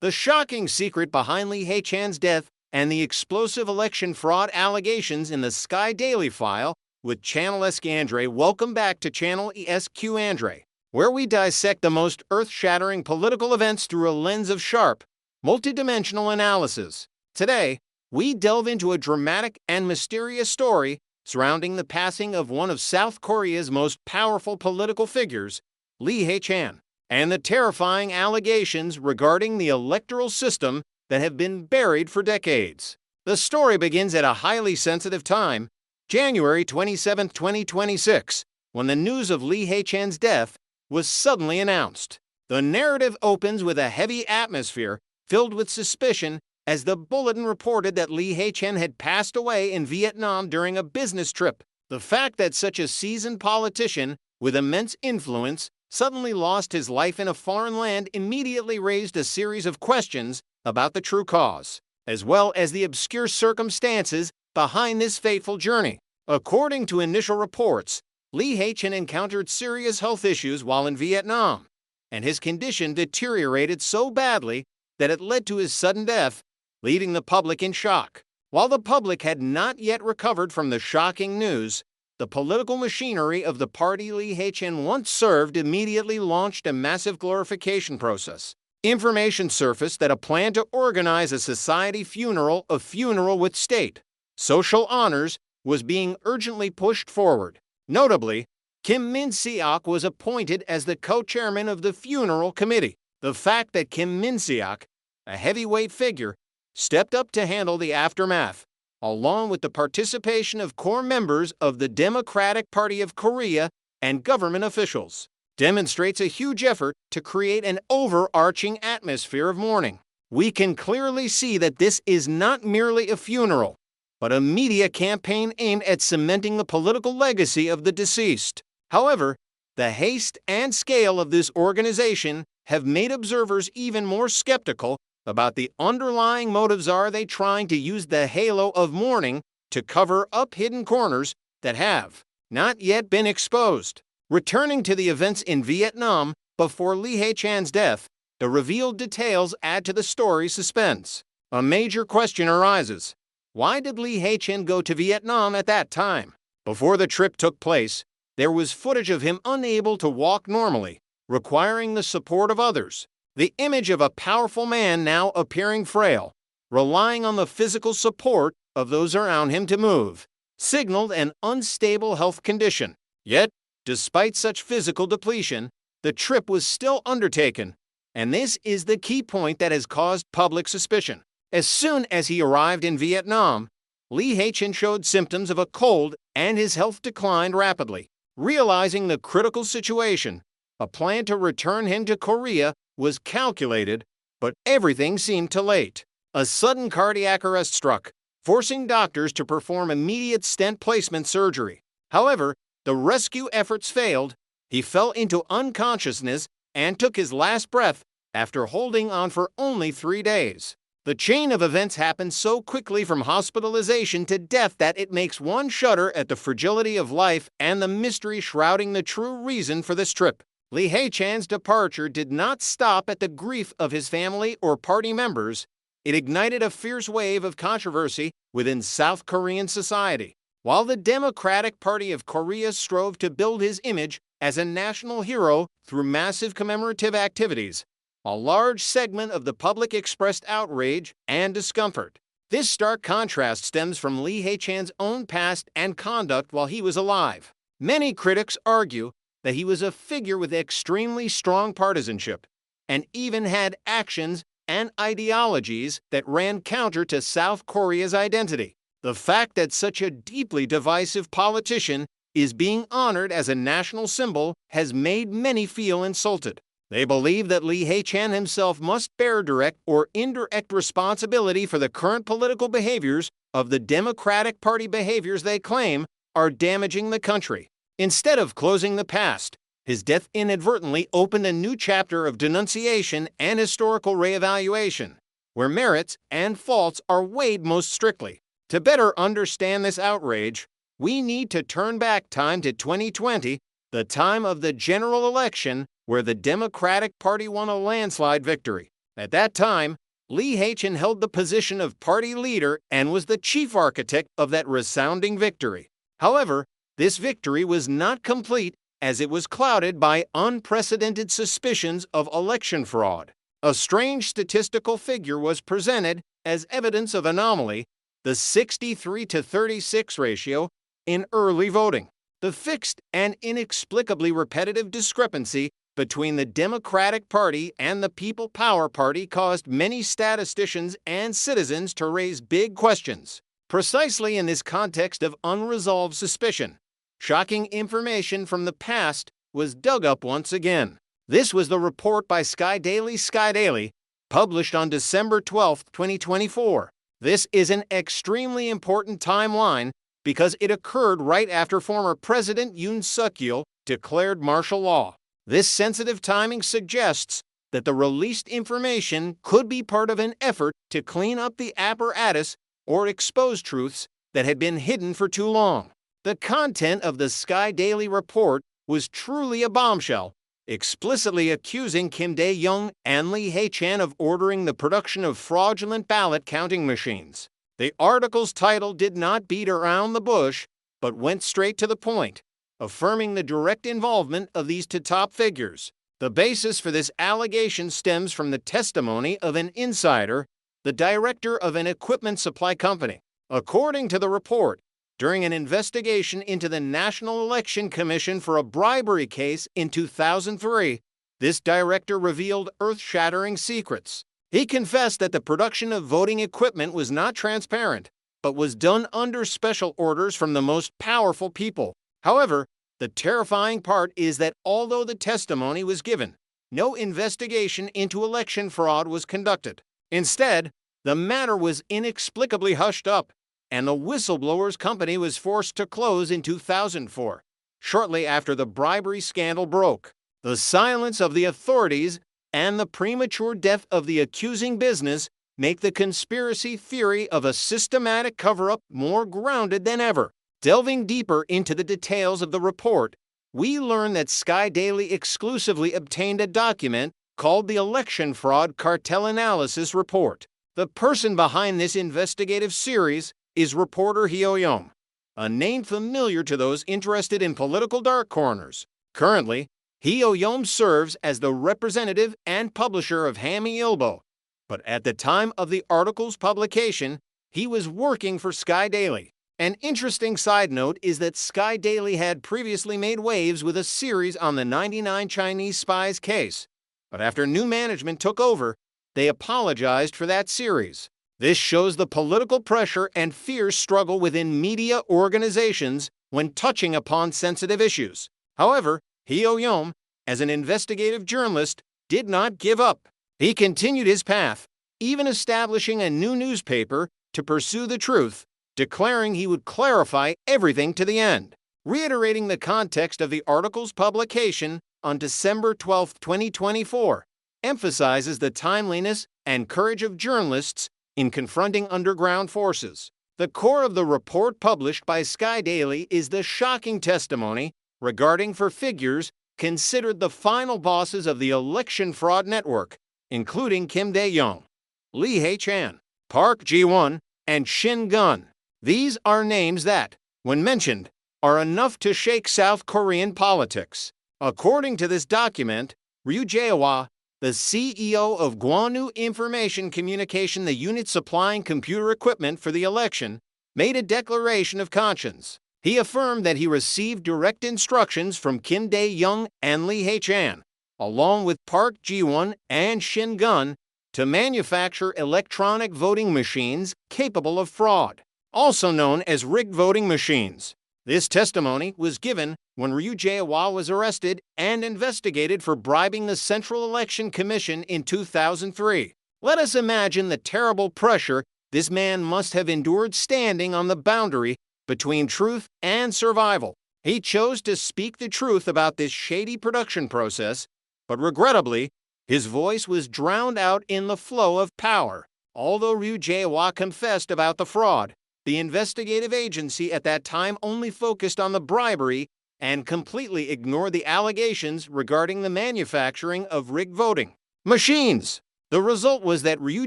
The shocking secret behind Lee Hae-chan's death and the explosive election fraud allegations in the Skydaily file with Channel ESQ Andre. Welcome back to Channel ESQ Andre, where we dissect the most earth-shattering political events through a lens of sharp, multidimensional analysis. Today, we delve into a dramatic and mysterious story surrounding the passing of one of South Korea's most powerful political figures, Lee Hae-chan, and the terrifying allegations regarding the electoral system that have been buried for decades. The story begins at a highly sensitive time, January 27, 2026, when the news of Lee Hae-chan's death was suddenly announced. The narrative opens with a heavy atmosphere filled with suspicion as the bulletin reported that Lee Hae-chan had passed away in Vietnam during a business trip. The fact that such a seasoned politician with immense influence suddenly lost his life in a foreign land immediately raised a series of questions about the true cause, as well as the obscure circumstances behind this fateful journey. According to initial reports, Lee Hae-chan encountered serious health issues while in Vietnam, and his condition deteriorated so badly that it led to his sudden death, leaving the public in shock. While the public had not yet recovered from the shocking news, the political machinery of the party Lee Hae-chan once served immediately launched a massive glorification process. Information surfaced that a plan to organize a society funeral, with state social honors, was being urgently pushed forward. Notably, Kim Min-seok was appointed as the co-chairman of the funeral committee. The fact that Kim Min-seok, a heavyweight figure, stepped up to handle the aftermath, along with the participation of core members of the Democratic Party of Korea and government officials, demonstrates a huge effort to create an overarching atmosphere of mourning. We can clearly see that this is not merely a funeral, but a media campaign aimed at cementing the political legacy of the deceased. However, the haste and scale of this organization have made observers even more skeptical about the underlying motives. Are they trying to use the halo of mourning to cover up hidden corners that have not yet been exposed? Returning to the events in Vietnam before Lee Hae-chan's death, the revealed details add to the story's suspense. A major question arises. Why did Lee Hae-chan go to Vietnam at that time? Before the trip took place, there was footage of him unable to walk normally, requiring the support of others. The image of a powerful man now appearing frail, relying on the physical support of those around him to move, signaled an unstable health condition. Yet, despite such physical depletion, the trip was still undertaken, and this is the key point that has caused public suspicion. As soon as he arrived in Vietnam, Lee Hae-chan showed symptoms of a cold and his health declined rapidly. Realizing the critical situation, a plan to return him to Korea was calculated, but everything seemed too late. A sudden cardiac arrest struck, forcing doctors to perform immediate stent placement surgery. However, the rescue efforts failed. He fell into unconsciousness and took his last breath after holding on for only 3 days. The chain of events happened so quickly, from hospitalization to death, that it makes one shudder at the fragility of life and the mystery shrouding the true reason for this trip. Lee Hae-chan's departure did not stop at the grief of his family or party members. It ignited a fierce wave of controversy within South Korean society. While the Democratic Party of Korea strove to build his image as a national hero through massive commemorative activities, a large segment of the public expressed outrage and discomfort. This stark contrast stems from Lee Hae-chan's own past and conduct while he was alive. Many critics argue that he was a figure with extremely strong partisanship and even had actions and ideologies that ran counter to South Korea's identity. The fact that such a deeply divisive politician is being honored as a national symbol has made many feel insulted. They believe that Lee Hae-chan himself must bear direct or indirect responsibility for the current political behaviors of the Democratic Party, behaviors they claim are damaging the country. Instead of closing the past, his death inadvertently opened a new chapter of denunciation and historical reevaluation, where merits and faults are weighed most strictly. To better understand this outrage, we need to turn back time to 2020, the time of the general election where the Democratic Party won a landslide victory. At that time, Lee Hae-chan held the position of party leader and was the chief architect of that resounding victory. However, this victory was not complete as it was clouded by unprecedented suspicions of election fraud. A strange statistical figure was presented as evidence of anomaly, the 63-36 ratio in early voting. The fixed and inexplicably repetitive discrepancy between the Democratic Party and the People Power Party caused many statisticians and citizens to raise big questions. Precisely in this context of unresolved suspicion, shocking information from the past was dug up once again. This was the report by Skydeilly, published on December 12, 2024. This is an extremely important timeline because it occurred right after former President Yoon Suk-yeol declared martial law. This sensitive timing suggests that the released information could be part of an effort to clean up the apparatus or expose truths that had been hidden for too long. The content of the Skydeilly report was truly a bombshell, explicitly accusing Kim Dae-jung and Lee Hae-chan of ordering the production of fraudulent ballot counting machines. The article's title did not beat around the bush, but went straight to the point, affirming the direct involvement of these two top figures. The basis for this allegation stems from the testimony of an insider, the director of an equipment supply company. According to the report, during an investigation into the National Election Commission for a bribery case in 2003, this director revealed earth-shattering secrets. He confessed that the production of voting equipment was not transparent, but was done under special orders from the most powerful people. However, the terrifying part is that although the testimony was given, no investigation into election fraud was conducted. Instead, the matter was inexplicably hushed up, and the whistleblower's company was forced to close in 2004, shortly after the bribery scandal broke. The silence of the authorities and the premature death of the accusing business make the conspiracy theory of a systematic cover-up more grounded than ever. Delving deeper into the details of the report, we learn that Skydeilly exclusively obtained a document called the Election Fraud Cartel Analysis Report. The person behind this investigative series is reporter Hee Oh-young, a name familiar to those interested in political dark corners. Currently, Hee Oh-young serves as the representative and publisher of Hammy Ilbo, but at the time of the article's publication, he was working for Skydeilly. An interesting side note is that Skydeilly had previously made waves with a series on the 99 Chinese spies case, but after new management took over, they apologized for that series. This shows the political pressure and fierce struggle within media organizations when touching upon sensitive issues. However, Hee Oh-young, as an investigative journalist, did not give up. He continued his path, even establishing a new newspaper to pursue the truth, declaring he would clarify everything to the end. Reiterating the context of the article's publication on December 12, 2024, emphasizes the timeliness and courage of journalists in confronting underground forces. The core of the report published by Skydeilly is the shocking testimony regarding four figures considered the final bosses of the election fraud network, including Kim Dae-jung, Lee Hae-chan, Park Ji-won, and Shin Gun. These are names that, when mentioned, are enough to shake South Korean politics. According to this document, Ryu Jae-hwa, the CEO of Gwonu Information Communication, the unit supplying computer equipment for the election, made a declaration of conscience. He affirmed that he received direct instructions from Kim Dae-jung and Lee Hae-chan, along with Park Ji-won and Shin Gun, to manufacture electronic voting machines capable of fraud, also known as rigged voting machines. This testimony was given when Ryu Jae-hwa was arrested and investigated for bribing the Central Election Commission in 2003. Let us imagine the terrible pressure this man must have endured standing on the boundary between truth and survival. He chose to speak the truth about this shady production process, but regrettably, his voice was drowned out in the flow of power. Although Ryu Jae-hwa confessed about the fraud, the investigative agency at that time only focused on the bribery and completely ignored the allegations regarding the manufacturing of rigged voting machines. The result was that Ryu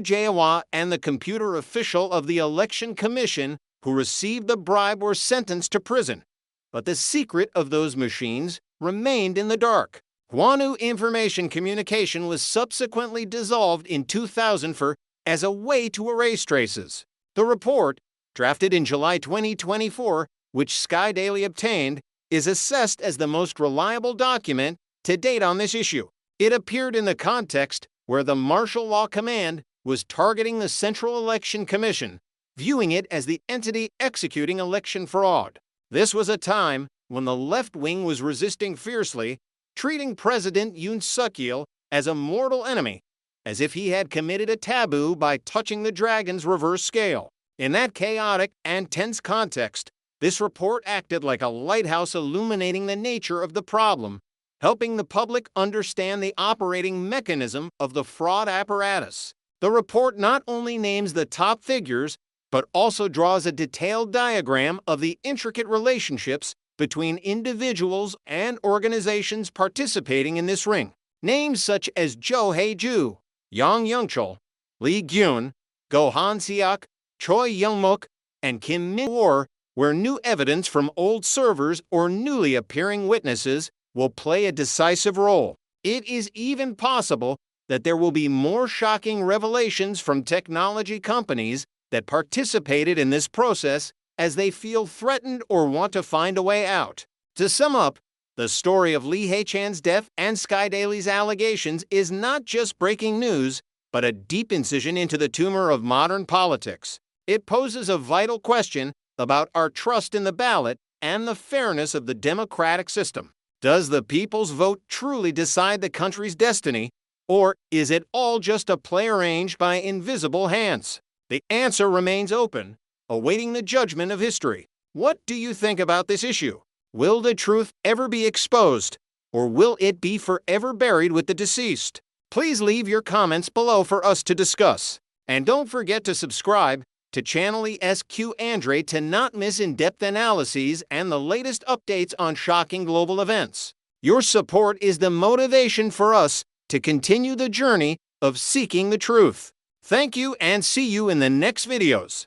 Jaewa and the computer official of the Election Commission who received the bribe were sentenced to prison. But the secret of those machines remained in the dark. Hwanu Information Communication was subsequently dissolved in 2004 as a way to erase traces. The report, drafted in July 2024, which Skydaily obtained, is assessed as the most reliable document to date on this issue. It appeared in the context where the martial law command was targeting the Central Election Commission, viewing it as the entity executing election fraud. This was a time when the left wing was resisting fiercely, treating President Yoon Suk-yeol as a mortal enemy, as if he had committed a taboo by touching the dragon's reverse scale. In that chaotic and tense context, this report acted like a lighthouse illuminating the nature of the problem, helping the public understand the operating mechanism of the fraud apparatus. The report not only names the top figures, but also draws a detailed diagram of the intricate relationships between individuals and organizations participating in this ring. Names such as Jo Hae-ju, Yang Young-chul, Lee Gyun, Go Han-seok, Choi Young-muk, and Kim Min-woo where new evidence from old servers or newly appearing witnesses will play a decisive role. It is even possible that there will be more shocking revelations from technology companies that participated in this process as they feel threatened or want to find a way out. To sum up, the story of Lee Hae-chan's death and Skydaily's allegations is not just breaking news, but a deep incision into the tumor of modern politics. It poses a vital question about our trust in the ballot and the fairness of the democratic system. Does the people's vote truly decide the country's destiny, or is it all just a play arranged by invisible hands? The answer remains open, awaiting the judgment of history. What do you think about this issue? Will the truth ever be exposed, or will it be forever buried with the deceased? Please leave your comments below for us to discuss. And don't forget to subscribe to Channel ESQ Andre to not miss in-depth analyses and the latest updates on shocking global events. Your support is the motivation for us to continue the journey of seeking the truth. Thank you and see you in the next videos.